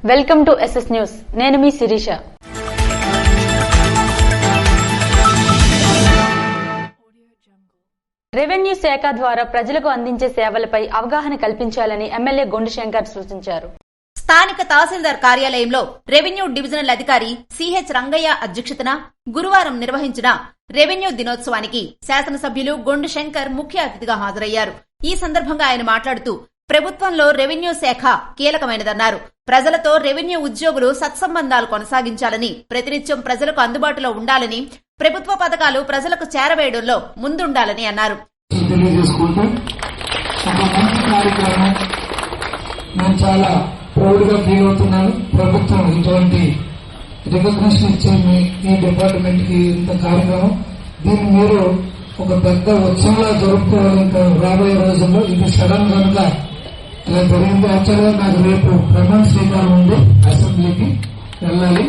Welcome to SS news. నేను మీ Sirisha. Revenue శాఖ ద్వారా ప్రజలకు అందించే సేవలపై అవగాహన కల్పించాలని ఎమ్మెల్యే గొండు శంకర్ సూచించారు. స్థానిక తహసీల్దార్ కార్యాలయంలో రెవెన్యూ డివిజనల్ అధికారి సిహెచ్ రంగయ్య అధ్యక్షతన గురువారం నిర్వహించిన రెవెన్యూ దినోత్సవానికి శాసనసభ్యులు గొండు శంకర్ ముఖ్య అతిథిగా హాజరయ్యారు. ఈ సందర్భంగా ఆయన మాట్లాడుతూ ప్రభుత్వంలో రెవెన్యూ శాఖ కీలకమైనదన్నారు. ప్రజలతో రెవెన్యూ ఉద్యోగులు సత్సంబంధాలు కొనసాగించాలని, ప్రతినిత్యం ప్రజలకు అందుబాటులో ఉండాలని, ప్రభుత్వ పథకాలు ప్రజలకు చేరవేయడంలో ముందుండాలని అన్నారు. నేను చాలా ప్రౌడ్ గా ఫీల్ అవుతున్నాను. ప్రభుత్వం ఇటువంటి రికగ్నిషన్ ఇచ్చే ఈ డిపార్ట్మెంట్ కి ఇంత కార్యక్రమం, దీన్ని మీరు ఒక పెద్ద ఉత్సవంలా జరుపుకోవాలి. ఇంకా రాబోయే రోజుల్లో ఇది సడన్ కనుక ఇలా జరిగింది. యాక్చువల్గా నాకు రేపు ప్రమాణ స్వీకారం ఉంది, అసెంబ్లీకి వెళ్ళాలి.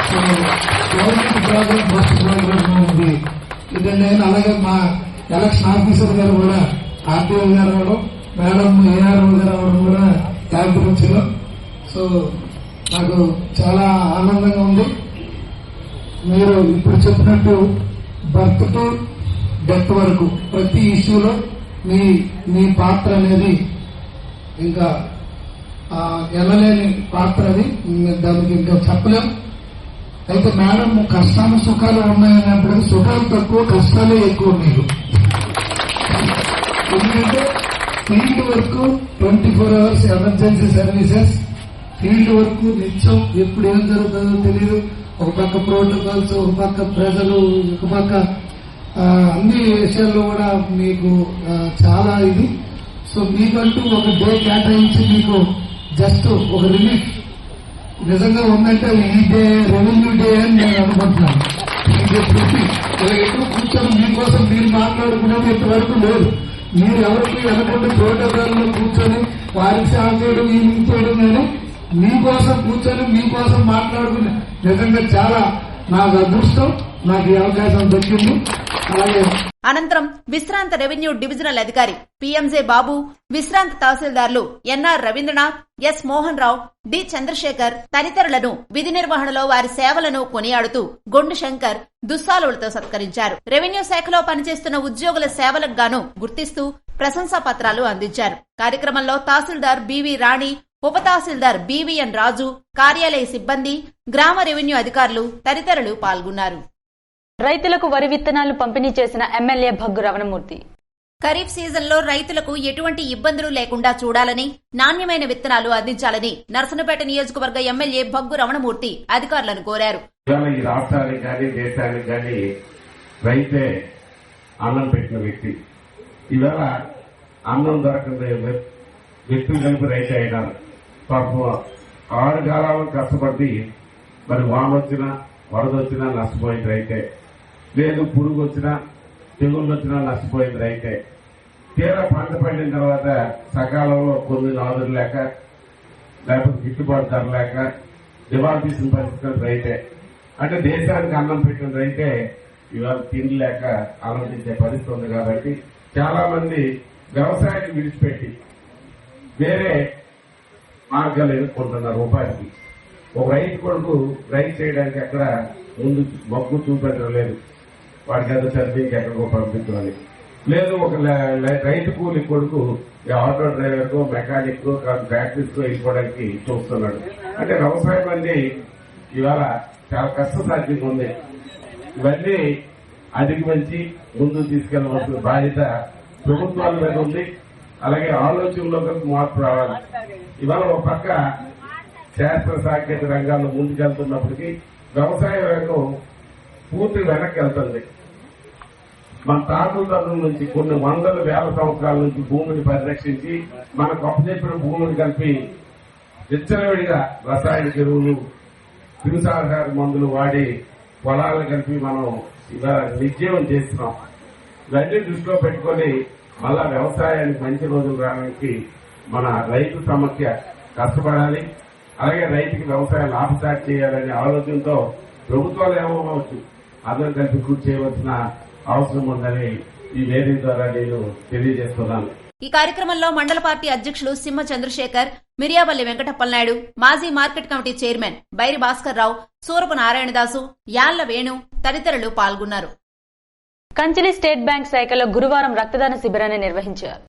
So government programme post programme ఉంది ఇది. నేను అలాగే మా ఎలక్షన్ ఆఫీసర్ గారు కూడా, ఆర్టీఓ గారు అవడం, మేడం ఏఆర్ఓ గారు అవడం కూడా క్యాబినెట్లో. సో నాకు చాలా ఆనందంగా ఉంది. మీరు ఇప్పుడు చెప్పినట్టు బర్త్ టు డెత్ వరకు ప్రతి ఇష్యూలో మీ పాత్ర అనేది ఇంకా ఎనలేని పాత్ర. అది దానికి ఇంకా చెప్పలేం. అయితే మేడం కష్టాలు సుఖాలు ఉన్నాయన్నప్పుడు సుఖాలు తక్కువ, కష్టాలే ఎక్కువ మీకు. ఎందుకంటే field work 24 hours emergency services, field work నిత్యం ఎప్పుడు ఏం జరుగుతుందో తెలియదు. ఒక పక్క ప్రోటోకాల్స్, ఒక పక్క ప్రజలు, ఒక పక్క అన్ని విషయాల్లో కూడా మీకు చాలా ఇది. సో మీకంటూ ఒక డే కేటాయించి మీకు జస్ట్ ఒక రిలీఫ్ నిజంగా ఉందంటే ఈ డే రెవెన్యూ డే అని నేను అనుకుంటున్నాను. ఇలా ఎక్కువ కూర్చొని మీకోసం మీరు మాట్లాడుకునేది ఇంతవరకు లేదు. మీరు ఎవరికి వెనకుండా ప్రోటోకాల్లో కూర్చొని వారికి సేవ చేయడం, ఈయన చేయడం కానీ మీకోసం కూర్చొని మీకోసం మాట్లాడుకుని నిజంగా చాలా నాకు అదృష్టం. నాకు ఈ అవకాశం దక్కింది. అలాగే అనంతరం విశ్రాంత రెవెన్యూ డివిజనల్ అధికారి పిఎంజే బాబు, విశ్రాంత తహసీల్దార్లు NR Rabindranath, yes Mohan Rao, D Chandrasekhar తదితరులను విధి నిర్వహణలో వారి సేవలను కొనియాడుతూ గొండు శంకర్ దుస్సాలులతో సత్కరించారు. రెవెన్యూ శాఖలో పనిచేస్తున్న ఉద్యోగుల సేవలకు గాను గుర్తిస్తూ ప్రశంసా పత్రాలు అందించారు. కార్యక్రమంలో తహసీల్దార్ బివి రాణి, ఉప తహసీల్దార్ బివిఎన్ రాజు, కార్యాలయ సిబ్బంది, గ్రామ రెవెన్యూ అధికారులు తదితరులు పాల్గొన్నారు. రైతులకు వరి విత్తనాలు పంపిణీ చేసిన ఎమ్మెల్యే భగ్గు రమణమూర్తి. ఖరీఫ్ సీజన్లో రైతులకు ఎటువంటి ఇబ్బందులు లేకుండా చూడాలని, నాణ్యమైన విత్తనాలు అందించాలని నరసన్నపేట నియోజకవర్గ ఎమ్మెల్యే భగ్గు రమణమూర్తి అధికారులను కోరారు. ఈ రాష్ట్రానికి కానీ దేశానికి కానీ రైతే అన్నం పెట్టిన వ్యక్తి. ఇవాళ అన్నం దొరకని వ్యక్తులు కలిపి రైతే అయినారు. పాపం 6 కాలాలు కష్టపడి మరి వాన వచ్చినా వరద వచ్చినా నష్టపోయింది రైతే, లేదు పురుగు వచ్చినా తెగుళ్ళు వచ్చినా నష్టపోయింది రైతే. తీరా పంట పండిన తర్వాత సకాలంలో కొన్ని నాదులు లేక, లేకపోతే గిట్టుబాటు ధర లేక దివాళా తీసిన పరిస్థితి రైతే. అంటే దేశానికి అన్నం పెట్టిన రైతే ఇవాళ తిండి లేక ఆలోచించే పరిస్థితి ఉంది. కాబట్టి చాలా మంది వ్యవసాయాన్ని విడిచిపెట్టి వేరే మార్గాలు ఎదుర్కొంటున్నారు ఉపాధికి. ఒక రైతు కొడుకు రైతు చేయడానికి ఎక్కడ ముందు మొగ్గు చూపెట్టడం లేదు. వాడికి ఏదో చదివికి ఎక్కడికో పంపించాలి. లేదు ఒక రైతు కూలి కొడుకు ఆటో డ్రైవర్ కో, మెకానిక్ కో, ఫ్యాక్టరీస్ కో వెళ్ళిపోవడానికి చూస్తున్నాడు. అంటే వ్యవసాయం అనేది ఇవాళ చాలా కష్టసాధ్యంగా ఉంది. ఇవన్నీ అధిగమించి ముందుకు తీసుకెళ్లవలసిన బాధ్యత ప్రభుత్వాల మీద ఉంది. అలాగే ఆలోచనలో మార్పు రావాలి. ఇవాళ ఒక పక్క శాస్త్ర సాంకేతిక రంగాల్లో ముందుకెళ్తున్నప్పటికీ వ్యవసాయ రంగం పూర్తి వెనక్కి వెళ్తుంది. మన తాతల తరం నుంచి కొన్ని వందల వేల సంవత్సరాల నుంచి భూమిని పరిరక్షించి మనకు అప్పచెప్పిన భూమిని కలిపి విచ్చలవిడిగా రసాయనిక ఎరువులు, క్రిమిసంహార మందులు వాడి పొలాలను కలిపి మనం ఇవాళ నిర్జీవం చేస్తున్నాం. ఇవన్నీ దృష్టిలో పెట్టుకుని మళ్ళా వ్యవసాయానికి మంచి రోజులు రావడానికి మన రైతు సమస్య కష్టపడాలి. అలాగే రైతుకి వ్యవసాయ లాభసాటి చేయాలనే ఆలోచనతో ప్రభుత్వాలు ఏమవచ్చు అందరూ కలిపి కృషి చేయవలసిన అవసరం ఉందని ఈ వేదిక ద్వారా నేను తెలియజేస్తున్నాను. ఈ కార్యక్రమంలో మండల పార్టీ అధ్యక్షులు సింహ చంద్రశేఖర్, మిరియావల్లి వెంకటప్పలనాయుడు, మాజీ market committee chairman Bairi Bhaskar Rao, Surapu Narayanadasu, Yalla Venu తదితరులు పాల్గొన్నారు. కంచిలి స్టేట్ బ్యాంక్ శాఖలో గురువారం రక్తదాన శిబిరాన్ని నిర్వహించారు.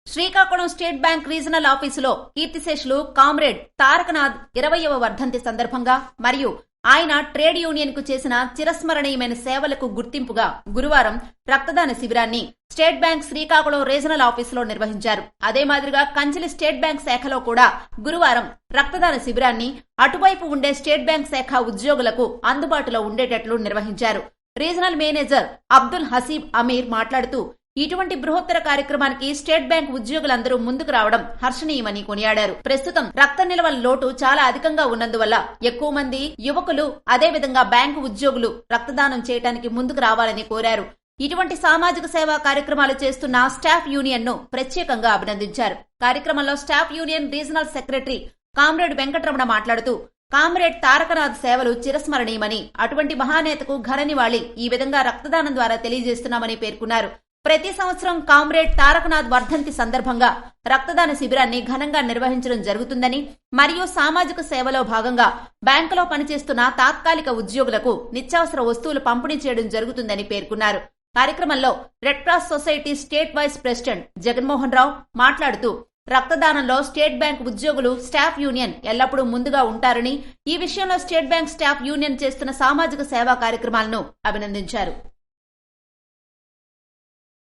శ్రీకాకుళం స్టేట్ బ్యాంక్ రీజనల్ ఆఫీసులో కీర్తిశేషులు కామ్రేడ్ తారకనాథ్ 20వ వర్ధంతి సందర్భంగా మరియు ఆయన ట్రేడ్ యూనియన్ కు చేసిన చిరస్మరణీయమైన సేవలకు గుర్తింపుగా గురువారం రక్తదాన శిబిరాన్ని స్టేట్ బ్యాంక్ శ్రీకాకుళం రీజనల్ ఆఫీసులో నిర్వహించారు. అదే మాదిరిగా కంచిలి స్టేట్ బ్యాంక్ శాఖలో కూడా గురువారం రక్తదాన శిబిరాన్ని అటువైపు ఉండే స్టేట్ బ్యాంక్ శాఖ ఉద్యోగులకు అందుబాటులో ఉండేటట్లు నిర్వహించారు. రీజనల్ మేనేజర్ అబ్దుల్ హసీబ్ అమీర్ మాట్లాడుతూ, ఇటువంటి బృహత్తర కార్యక్రమానికి స్టేట్ బ్యాంక్ ఉద్యోగులందరూ ముందుకు రావడం హర్షణీయమని కొనియాడారు. ప్రస్తుతం రక్త నిల్వల లోటు చాలా అధికంగా ఉన్నందువల్ల ఎక్కువ మంది యువకులు అదేవిధంగా బ్యాంకు ఉద్యోగులు రక్తదానం చేయడానికి ముందుకు రావాలని కోరారు. ఇటువంటి సామాజిక సేవా కార్యక్రమాలు చేస్తున్న స్టాఫ్ యూనియన్ ను ప్రత్యేకంగా అభినందించారు. కార్యక్రమంలో staff union regional secretary comrade Venkataramana మాట్లాడుతూ, కామ్రేడ్ తారకనాథ్ సేవలు చిరస్మరణీయమని, అటువంటి మహానేతకు ఘన నివాళి ఈ విధంగా రక్తదానం ద్వారా తెలియజేస్తున్నామని పేర్కొన్నారు. ప్రతి సంవత్సరం కామ్రేడ్ తారకనాథ్ వర్ధంతి సందర్భంగా రక్తదాన శిబిరాన్ని ఘనంగా నిర్వహించడం జరుగుతుందని మరియు సామాజిక సేవలో భాగంగా బ్యాంకులో పనిచేస్తున్న తాత్కాలిక ఉద్యోగులకు నిత్యావసర వస్తువులు పంపిణీ చేయడం జరుగుతుందని పేర్కొన్నారు. కార్యక్రమంలో red cross society state vice president Jaganmohan Rao మాట్లాడుతూ, రక్తదానంలో స్టేట్ బ్యాంక్ ఉద్యోగులు స్టాఫ్ యూనియన్ ఎల్లప్పుడూ ముందుగా ఉంటారని, ఈ విషయంలో స్టేట్ బ్యాంక్ స్టాఫ్ యూనియన్ చేస్తున్న సామాజిక సేవా కార్యక్రమాలను అభినందించారు.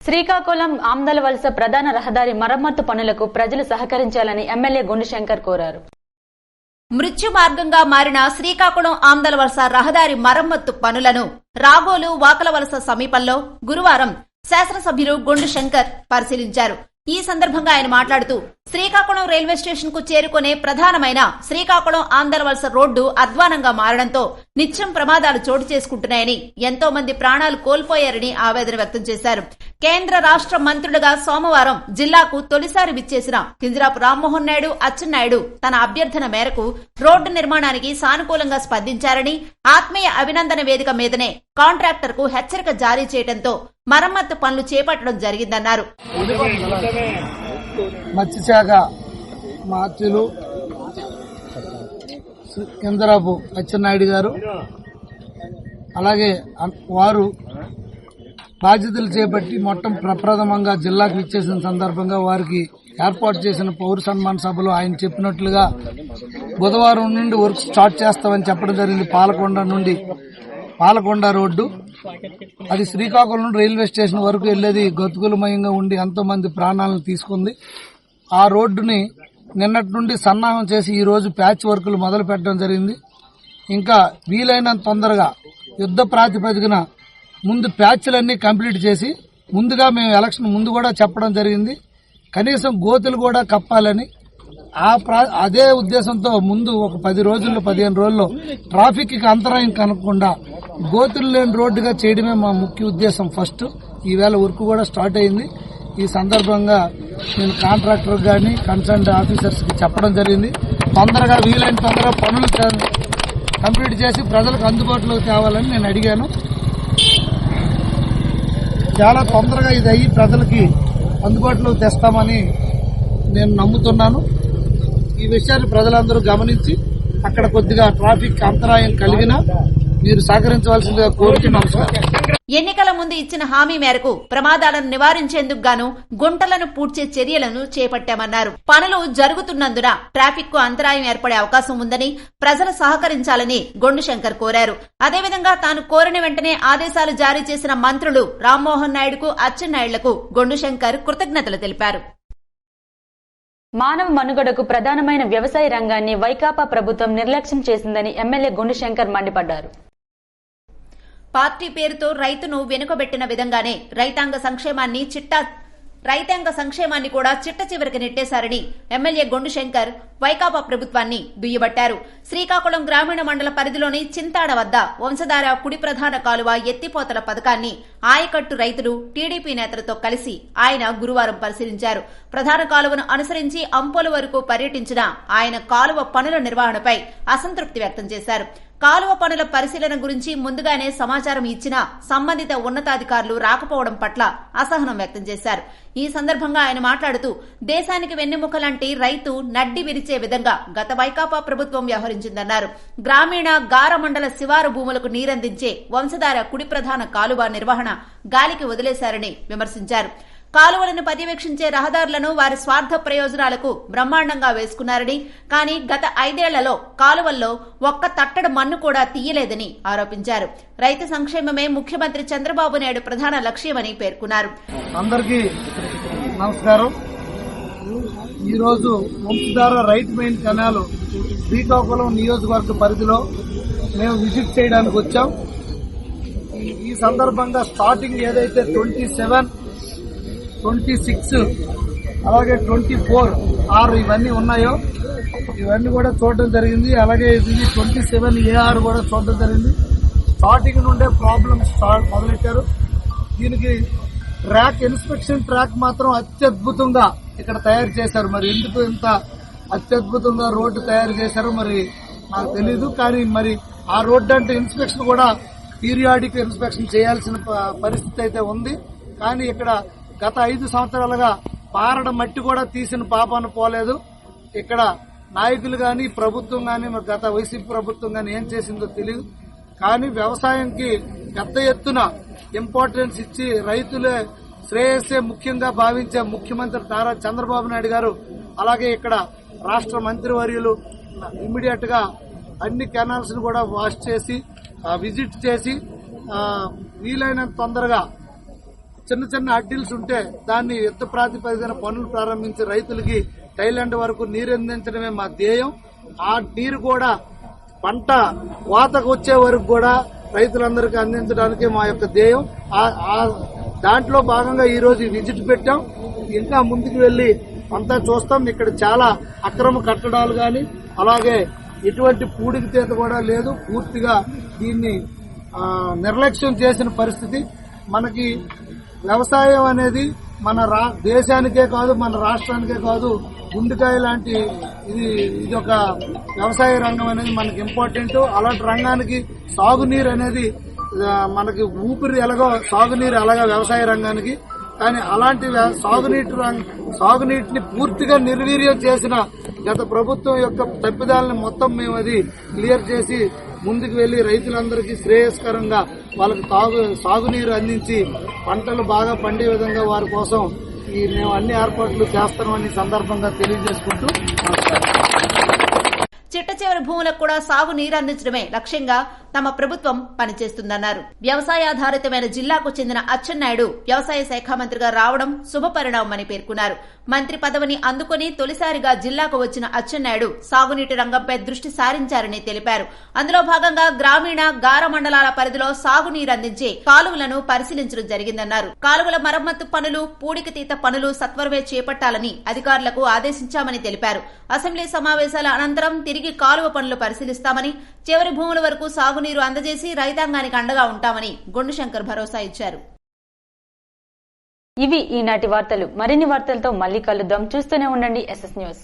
శ్రీకాకుళం ఆమ్దలవలస ప్రధాన రహదారి మరమ్మతు పనులకు ప్రజలు సహకరించాలని ఎమ్మెల్యే గుండుశంకర్ కోరారు. మృత్యు మార్గంగా మారిన శ్రీకాకుళం ఆమ్దలవలస రహదారి మరమ్మతు పనులను రాగోలు వాకలవలస సమీపంలో గురువారం శాసనసభ్యులు గుండుశంకర్ పరిశీలించారు. ఈ సందర్భంగా ఆయన మాట్లాడుతూ, శ్రీకాకుళం రైల్వే స్టేషన్ కు చేరుకునే ప్రధానమైన శ్రీకాకుళం ఆంధ్రవలస రోడ్డు అధ్వానంగా మారడంతో నిత్యం ప్రమాదాలు చోటు చేసుకుంటున్నాయని, ఎంతో మంది ప్రాణాలు కోల్పోయారని ఆవేదన వ్యక్తం చేశారు. కేంద్ర రాష్ట్ర మంత్రులుగా సోమవారం జిల్లాకు తొలిసారి విచ్చేసిన కింజరాపు రామ్మోహన్ నాయుడు, అచ్చెన్నాయుడు తన అభ్యర్థన మేరకు రోడ్డు నిర్మాణానికి సానుకూలంగా స్పందించారని, ఆత్మీయ అభినందన వేదిక మీదనే కాంట్రాక్టర్ కు హెచ్చరిక జారీ చేయడంతో మరమ్మత్తు పనులు చేపట్టడం జరిగిందన్నారు. మత్స్యశాఖ మాత్యులు కింజరాపు అచ్చెన్నాయుడు గారు, అలాగే వారు బాధ్యతలు చేపట్టి ప్రప్రథమంగా జిల్లాకు ఇచ్చేసిన సందర్భంగా వారికి ఏర్పాటు చేసిన పౌర సన్మాన సభలో ఆయన చెప్పినట్లుగా బుధవారం నుండి వర్క్ స్టార్ట్ చేస్తామని చెప్పడం జరిగింది. పాలకొండ రోడ్డు అది శ్రీకాకుళం రైల్వే స్టేషన్ వరకు వెళ్లేది గతుకులమయంగా ఉండి ఎంతో మంది ప్రాణాలను తీసుకుంది. ఆ రోడ్డుని నిన్నటి నుండి సన్నాహం చేసి ఈ రోజు ప్యాచ్ వర్కులు మొదలు పెట్టడం జరిగింది. ఇంకా వీలైనంత తొందరగా యుద్ధ ప్రాతిపదికన ముందు ప్యాచ్లన్నీ కంప్లీట్ చేసి, ముందుగా మేము ఎలక్షన్ ముందు కూడా చెప్పడం జరిగింది, కనీసం గోతులు కూడా కప్పాలని. అదే ఉద్దేశంతో ముందు ఒక 10 రోజుల్లో 15 రోజుల్లో ట్రాఫిక్ కి అంతరాయం కనకుండా గోతులు లేని రోడ్డుగా చేయడమే మా ముఖ్య ఉద్దేశం. ఫస్ట్ ఈవేళ వర్క్ కూడా స్టార్ట్ అయింది. ఈ సందర్భంగా నేను కాంట్రాక్టర్ గాని కన్సర్న్ ఆఫీసర్స్ కి చెప్పడం జరిగింది, తొందరగా వీలైన తొందరగా పనులు కంప్లీట్ చేసి ప్రజలకు అందుబాటులోకి తేవాలని నేను అడిగాను. చాలా తొందరగా ఇది అయ్యి ప్రజలకి అందుబాటులోకి తెస్తామని నేను నమ్ముతున్నాను. ఈ విషయాన్ని ప్రజలందరూ గమనించి అక్కడ కొద్దిగా ట్రాఫిక్ అంతరాయం కలిగినా మీరు సహకరించవలసిందిగా కోరుతూ నమస్కారం. ఎన్నికల ముందు ఇచ్చిన హామీ మేరకు ప్రమాదాలను నివారించేందుకు గాను గుంటలను పూడ్చే చర్యలను చేపట్టామన్నారు. పనులు జరుగుతున్నందున ట్రాఫిక్ కు అంతరాయం ఏర్పడే అవకాశం ఉందని ప్రజలు సహకరించాలని గుండుశంకర్ కోరారు. అదేవిధంగా తాను కోరిన వెంటనే ఆదేశాలు జారీ చేసిన మంత్రులు రామ్మోహన్ నాయుడుకు, అచ్చెన్నాయుడులకు గుండుశంకర్ కృతజ్ఞతలు తెలిపారు. మానవ మనుగడకు ప్రధానమైన వ్యవసాయ రంగాన్ని వైకాపా ప్రభుత్వం నిర్లక్ష్యం చేసిందని ఎమ్మెల్యే గుండుశంకర్ మండిపడ్డారు. పార్టీ పేరుతో రైతును వెనుకబెట్టిన విధంగానే రైతాంగ సంక్షేమాన్ని కూడా చిట్ట చివరికి నెట్టేశారని ఎమ్మెల్యే గుండుశంకర్ వైకాపా ప్రభుత్వాన్ని దుయ్యబట్టారు. శ్రీకాకుళం గ్రామీణ మండల పరిధిలోని చింతాడ వద్ద వంశధార కుడి ప్రధాన కాలువ ఎత్తిపోతల పథకాన్ని ఆయకట్టు రైతులు, టీడీపీ నేతలతో కలిసి ఆయన గురువారం పరిశీలించారు. ప్రధాన కాలువను అనుసరించి అంపోలు వరకు పర్యటించిన ఆయన కాలువ పనుల నిర్వహణపై అసంతృప్తి వ్యక్తం చేశారు. కాలువ పనుల పరిశీలన గురించి ముందుగానే సమాచారం ఇచ్చినా సంబంధిత ఉన్నతాధికారులు రాకపోవడం పట్ల అసహనం వ్యక్తం చేశారు. ఈ సందర్భంగా ఆయన మాట్లాడుతూ దేశానికి వెన్నెముక లాంటి రైతు నడ్డి విరిచే విధంగా గత వైకాపా ప్రభుత్వం వ్యవహరించిందన్నారు. గ్రామీణ గార మండల శివారు భూములకు నీరందించే వంశధార కుడి ప్రధాన కాలువ నిర్వహణ గాలికి వదిలేశారని విమర్శించారు. కాలువలను పర్యవేక్షించే రహదారులను వారి స్వార్థ ప్రయోజనాలకు బ్రహ్మాండంగా వేసుకున్నారని, కానీ గత 5 ఏళ్లలో కాలువల్లో ఒక్క తట్టడు మన్ను కూడా తీయలేదని ఆరోపించారు. రైతు సంక్షేమమే ముఖ్యమంత్రి చంద్రబాబు నాయుడు ప్రధాన లక్ష్యమని పేర్కొన్నారు. అందరికీ నమస్కారం. ఈరోజు Vamsadhara right main canal Srikakulam నియోజకవర్గ పరిధిలో మేము విజిట్ చేయడానికి వచ్చాం. ఈ సందర్భంగా స్టార్టింగ్ ఏదైతే 27, 26 అలాగే 24 ఇవన్నీ ఉన్నాయో ఇవన్నీ కూడా చూడడం జరిగింది. అలాగే ఇది 27 AR కూడా చూడడం జరిగింది. స్టార్టింగ్ నుండే ప్రాబ్లమ్స్ మొదలెట్టారు. దీనికి ట్రాక్ ఇన్స్పెక్షన్ ట్రాక్ మాత్రం అత్యద్భుతంగా ఇక్కడ తయారు చేశారు. మరి ఎందుకు ఇంత అత్యద్భుతంగా రోడ్డు తయారు చేశారో మరి నాకు తెలీదు. కానీ మరి ఆ రోడ్డు అంటే ఇన్స్పెక్షన్ కూడా పీరియాడిక్ ఇన్స్పెక్షన్ చేయాల్సిన పరిస్థితి అయితే ఉంది. కానీ ఇక్కడ గత 5 సంవత్సరాలుగా పారడ మట్టి కూడా తీసిన పాపాన పోలేదు. ఇక్కడ నాయకులు గాని ప్రభుత్వం గాని గత వైసీపీ ప్రభుత్వం గాని ఏం చేసిందో తెలియదు. కానీ వ్యవసాయానికి పెద్ద ఎత్తున ఇంపార్టెన్స్ ఇచ్చి రైతులే శ్రేయస్సే ముఖ్యంగా భావించే ముఖ్యమంత్రి నారా చంద్రబాబు నాయుడు గారు, అలాగే ఇక్కడ రాష్ట్ర మంత్రివర్యులు ఇమ్మీడియట్ గా అన్ని కెనాల్స్ ను కూడా వాష్ చేసి విజిట్ చేసి వీలైనంత తొందరగా చిన్న చిన్న అడ్డిల్స్ ఉంటే దాన్ని యుద్ధ ప్రాతిపదికన పనులు ప్రారంభించి రైతులకి టైలాండ్ వరకు నీరు అందించడమే మా ధ్యేయం. ఆ నీరు కూడా పంట కోతకు వచ్చే వరకు కూడా రైతులందరికీ అందించడానికి మా యొక్క ధ్యేయం. దాంట్లో భాగంగా ఈ రోజు విజిట్ పెట్టాం. ఇంకా ముందుకు వెళ్లి అంతా చూస్తాం. ఇక్కడ చాలా అక్రమ కట్టడాలు గాని అలాగే ఎటువంటి పూడికి తీత కూడా లేదు. పూర్తిగా దీన్ని నిర్లక్ష్యం చేసిన పరిస్థితి. మనకి వ్యవసాయం అనేది మన దేశానికే కాదు, మన రాష్ట్రానికే కాదు, గుండెకాయ లాంటి ఇది ఒక వ్యవసాయ రంగం అనేది మనకి ఇంపార్టెంట్. అలాంటి రంగానికి సాగునీరు అనేది మనకి ఊపిరి ఎలాగో సాగునీరు అలాగా వ్యవసాయ రంగానికి. కానీ అలాంటి సాగునీటిని పూర్తిగా నిర్వీర్యం చేసిన గత ప్రభుత్వం యొక్క తప్పిదాలను మొత్తం మేము అది క్లియర్ చేసి ముందుకు వెళ్లి రైతులందరికీ శ్రేయస్కరంగా వాళ్ళకి సాగునీరు అందించి పంటలు బాగా పండే విధంగా వారి కోసం మేము అన్ని ఏర్పాట్లు చేస్తామని సందర్భంగా తెలియజేసుకుంటూ చిట్ట చివరి భూములకు కూడా సాగు నీరు అందించడమే లక్ష్యంగా తమ ప్రభుత్వం పనిచేస్తుందన్నారు. వ్యవసాయాధారితమైన జిల్లాకు చెందిన అచ్చెన్నాయుడు వ్యవసాయ శాఖ మంత్రిగా రావడం శుభపరిణామమని పేర్కొన్నారు. మంత్రి పదవిని అందుకుని తొలిసారిగా జిల్లాకు వచ్చిన అచ్చెన్నాయుడు సాగునీటి రంగంపై దృష్టి సారించారని తెలిపారు. అందులో భాగంగా గ్రామీణ గార మండలాల పరిధిలో సాగునీరు అందించే కాలువలను పరిశీలించడం జరిగిందన్నారు. కాలువల మరమ్మతు పనులు, పూడికతీత పనులు సత్వరమే చేపట్టాలని అధికారులకు ఆదేశించామని తెలిపారు. అసెంబ్లీ సమావేశాల అనంతరం తిరిగి కాలువ పనులు పరిశీలిస్తామని, చివరి భూముల వరకు సాగునీరు అందజేసి రైతాంగానికి అండగా ఉంటామని గుండుశంకర్ భరోసా ఇచ్చారు. ఇవి ఈనాటి వార్తలు. మరిన్ని వార్తలతో మళ్లీ కలుద్దాం. చూస్తూనే ఉండండి SS న్యూస్.